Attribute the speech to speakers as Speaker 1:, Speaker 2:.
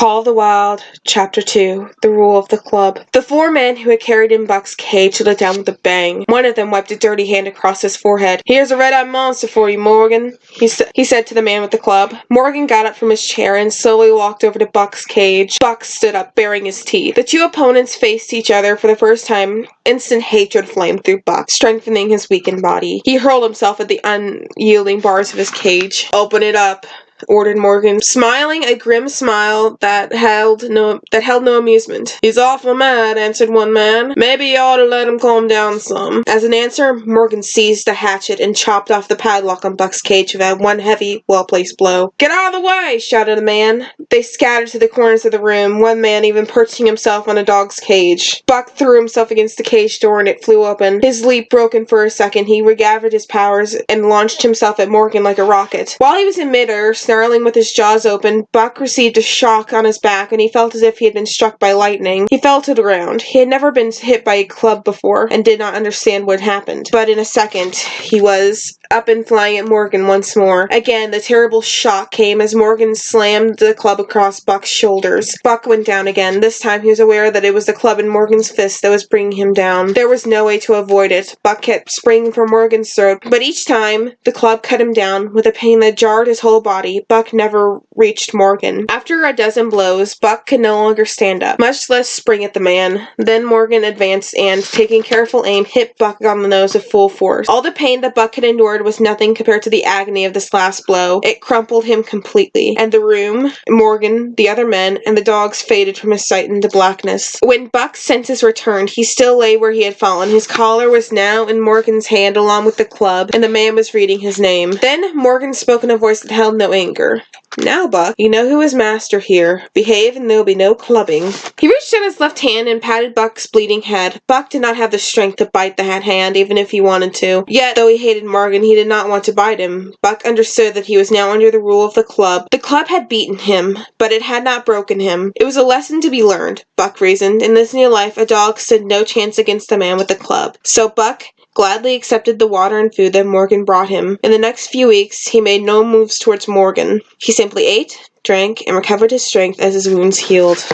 Speaker 1: Call of the Wild, Chapter 2, The Rule of the Club. The four men who had carried in Buck's cage let down with a bang. One of them wiped a dirty hand across his forehead. "Here's a red-eyed monster for you, Morgan," he said to the man with the club. Morgan got up from his chair and slowly walked over to Buck's cage. Buck stood up, baring his teeth. The two opponents faced each other for the first time. Instant hatred flamed through Buck, strengthening his weakened body. He hurled himself at the unyielding bars of his cage. "Open it up," ordered Morgan, smiling a grim smile that held no amusement. "He's awful mad," answered one man. "Maybe you ought to let him calm down some." As an answer, Morgan seized a hatchet and chopped off the padlock on Buck's cage with one heavy, well-placed blow. "Get out of the way!" shouted a man. They scattered to the corners of the room, one man even perching himself on a dog's cage. Buck threw himself against the cage door and it flew open. His leap broken for a second, he regathered his powers and launched himself at Morgan like a rocket. While he was in midair, snarling with his jaws open, Buck received a shock on his back and he felt as if he had been struck by lightning. He fell to the ground. He had never been hit by a club before and did not understand what had happened. But in a second, he was up and flying at Morgan once more. Again, the terrible shock came as Morgan slammed the club across Buck's shoulders. Buck went down again. This time he was aware that it was the club in Morgan's fist that was bringing him down. There was no way to avoid it. Buck kept springing for Morgan's throat, but each time the club cut him down with a pain that jarred his whole body. Buck never reached Morgan. After a dozen blows, Buck could no longer stand up, much less spring at the man. Then Morgan advanced and, taking careful aim, hit Buck on the nose with full force. All the pain that Buck had endured was nothing compared to the agony of this last blow. It crumpled him completely, and the room, Morgan, the other men, and the dogs faded from his sight into blackness. When Buck's senses returned, he still lay where he had fallen. His collar was now in Morgan's hand along with the club, and the man was reading his name. Then Morgan spoke in a voice that held no anger. "Now, Buck, you know who is master here. Behave and there'll be no clubbing." He reached out his left hand and patted Buck's bleeding head. Buck did not have the strength to bite the hand even if he wanted to. Yet, though he hated Morgan, he did not want to bite him. Buck understood that he was now under the rule of the club. The club had beaten him, but it had not broken him. It was a lesson to be learned, Buck reasoned. In this new life, a dog stood no chance against the man with the club. So Buck gladly accepted the water and food that Morgan brought him. In the next few weeks, he made no moves towards Morgan. He simply ate, drank, and recovered his strength as his wounds healed.